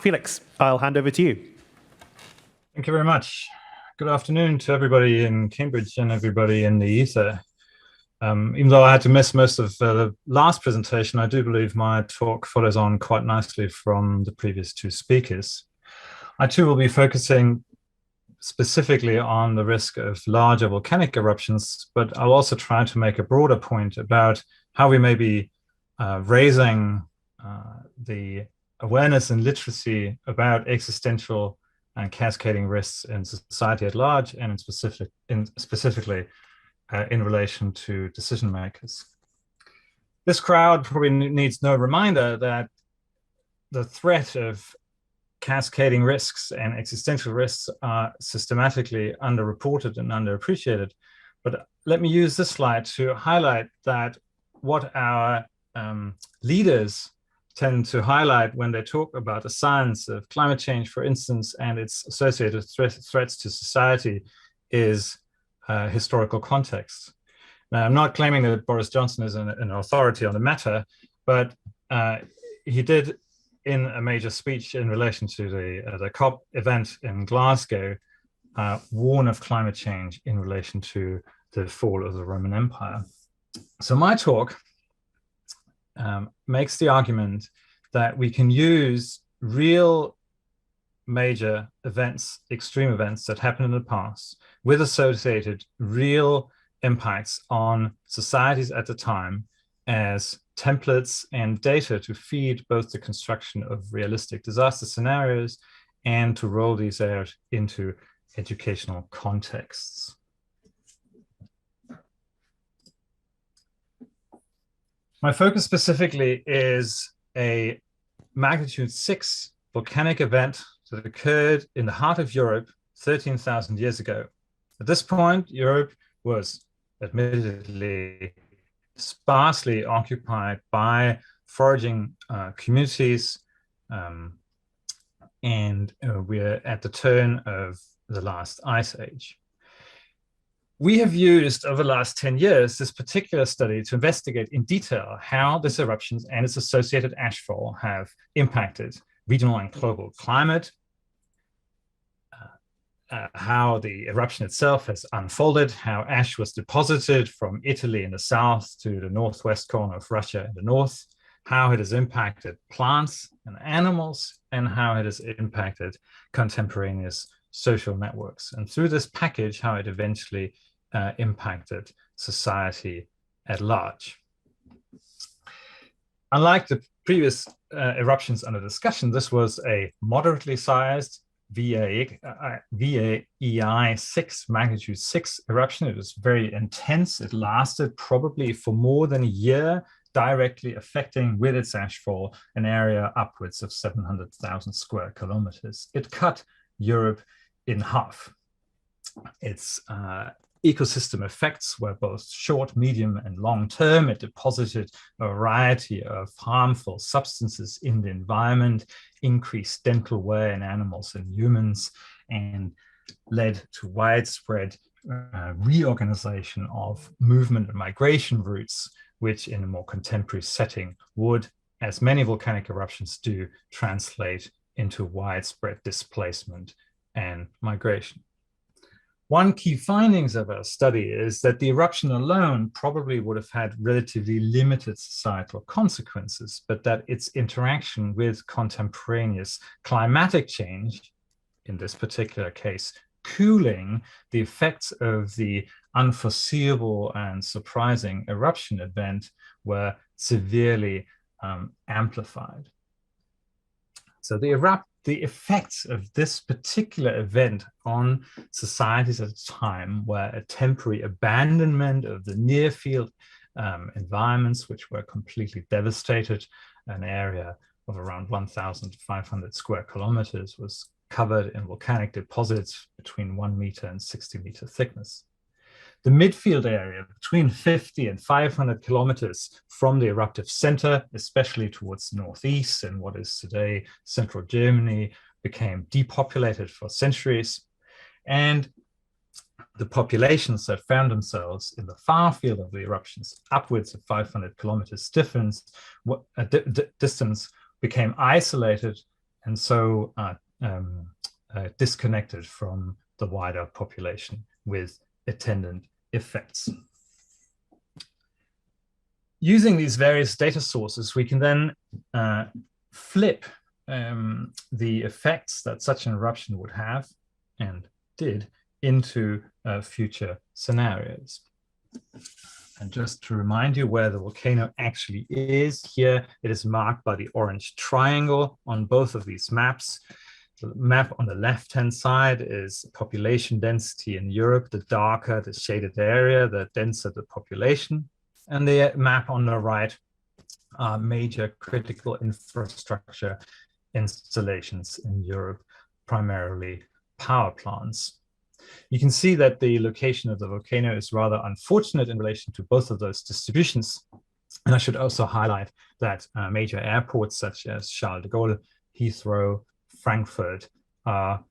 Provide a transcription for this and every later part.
Felix, I'll hand over to you. Thank you very much. Good afternoon to everybody in Cambridge and everybody in the ether. Even though I had to miss most of the last presentation, I do believe my talk follows on quite nicely from the previous two speakers. I too will be focusing specifically on the risk of larger volcanic eruptions, but I'll also try to make a broader point about how we may be raising the awareness and literacy about existential and cascading risks in society at large, and specifically in relation to decision makers. This crowd probably needs no reminder that the threat of cascading risks and existential risks are systematically underreported and underappreciated. But let me use this slide to highlight that what our leaders tend to highlight when they talk about the science of climate change, for instance, and its associated threats to society is historical context. Now, I'm not claiming that Boris Johnson is an authority on the matter, but he did, in a major speech in relation to the COP event in Glasgow, warn of climate change in relation to the fall of the Roman Empire. So my talk makes the argument that we can use real major events, extreme events that happened in the past, with associated real impacts on societies at the time as templates and data to feed both the construction of realistic disaster scenarios and to roll these out into educational contexts. My focus specifically is a magnitude 6 volcanic event that occurred in the heart of Europe 13,000 years ago. At this point, Europe was admittedly sparsely occupied by foraging communities, and we're at the turn of the last ice age. We have used over the last 10 years this particular study to investigate in detail how this eruption and its associated ashfall have impacted regional and global climate, how the eruption itself has unfolded, how ash was deposited from Italy in the south to the northwest corner of Russia in the north, how it has impacted plants and animals, and how it has impacted contemporaneous social networks. And through this package, how it eventually impacted society at large. Unlike the previous eruptions under discussion, this was a moderately sized VAEI 6, magnitude 6 eruption. It was very intense. It lasted probably for more than a year, directly affecting with its ashfall an area upwards of 700,000 square kilometers. It cut Europe in half. Its ecosystem effects were both short, medium, and long term. It deposited a variety of harmful substances in the environment, increased dental wear in animals and humans, and led to widespread reorganization of movement and migration routes, which in a more contemporary setting would, as many volcanic eruptions do, translate into widespread displacement and migration. One key findings of our study is that the eruption alone probably would have had relatively limited societal consequences, but that its interaction with contemporaneous climatic change, in this particular case, cooling, the effects of the unforeseeable and surprising eruption event were severely amplified. So the effects of this particular event on societies at the time were a temporary abandonment of the near field environments, which were completely devastated. An area of around 1,500 square kilometers was covered in volcanic deposits between 1 meter and 60 meter thickness. The midfield area between 50 and 500 kilometers from the eruptive center, especially towards the northeast and what is today central Germany, became depopulated for centuries. And the populations that found themselves in the far field of the eruptions, upwards of 500 kilometers distance, became isolated and so disconnected from the wider population with attendant effects. Using these various data sources, we can then flip the effects that such an eruption would have and did into future scenarios. And just to remind you where the volcano actually is, here it is marked by the orange triangle on both of these maps. The map on the left-hand side is population density in Europe. The darker the shaded area, the denser the population. And the map on the right are major critical infrastructure installations in Europe, primarily power plants. You can see that the location of the volcano is rather unfortunate in relation to both of those distributions. And I should also highlight that major airports such as Charles de Gaulle, Heathrow, Frankfurt are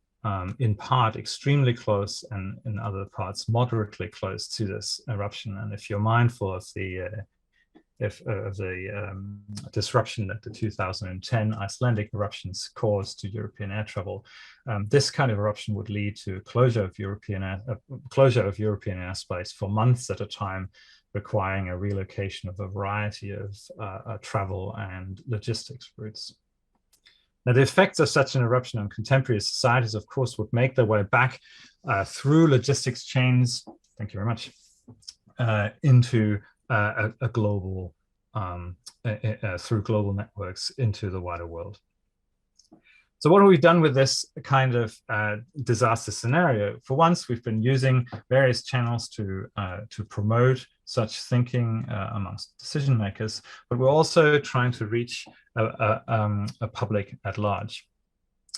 in part extremely close and in other parts moderately close to this eruption. And if you're mindful of the disruption that the 2010 Icelandic eruptions caused to European air travel, this kind of eruption would lead to closure of European airspace for months at a time, requiring a relocation of a variety of travel and logistics routes. Now, the effects of such an eruption on contemporary societies, of course, would make their way back through logistics chains, thank you very much, into a global, through global networks into the wider world. So what have we done with this kind of disaster scenario? For once, we've been using various channels to promote such thinking amongst decision makers, but we're also trying to reach a public at large.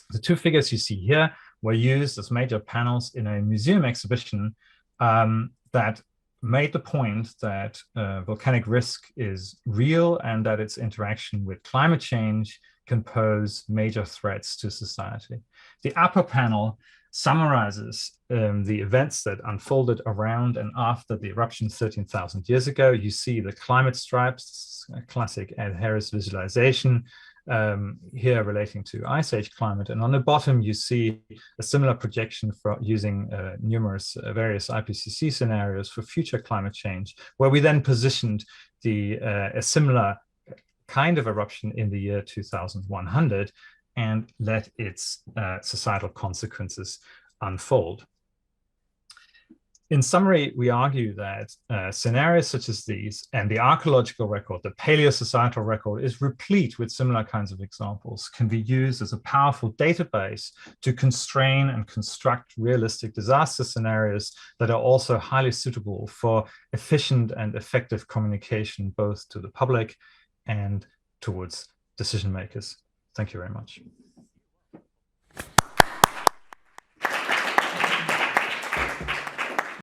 The two figures you see here were used as major panels in a museum exhibition that made the point that volcanic risk is real and that its interaction with climate change can pose major threats to society. The upper panel summarizes the events that unfolded around and after the eruption 13,000 years ago. You see the climate stripes, a classic Ed Harris visualization here relating to Ice Age climate. And on the bottom, you see a similar projection for using various IPCC scenarios for future climate change, where we then positioned a similar kind of eruption in the year 2100 and let its societal consequences unfold. In summary, we argue that scenarios such as these and the archaeological record, the paleosocietal record, is replete with similar kinds of examples, can be used as a powerful database to constrain and construct realistic disaster scenarios that are also highly suitable for efficient and effective communication, both to the public and towards decision makers. Thank you very much.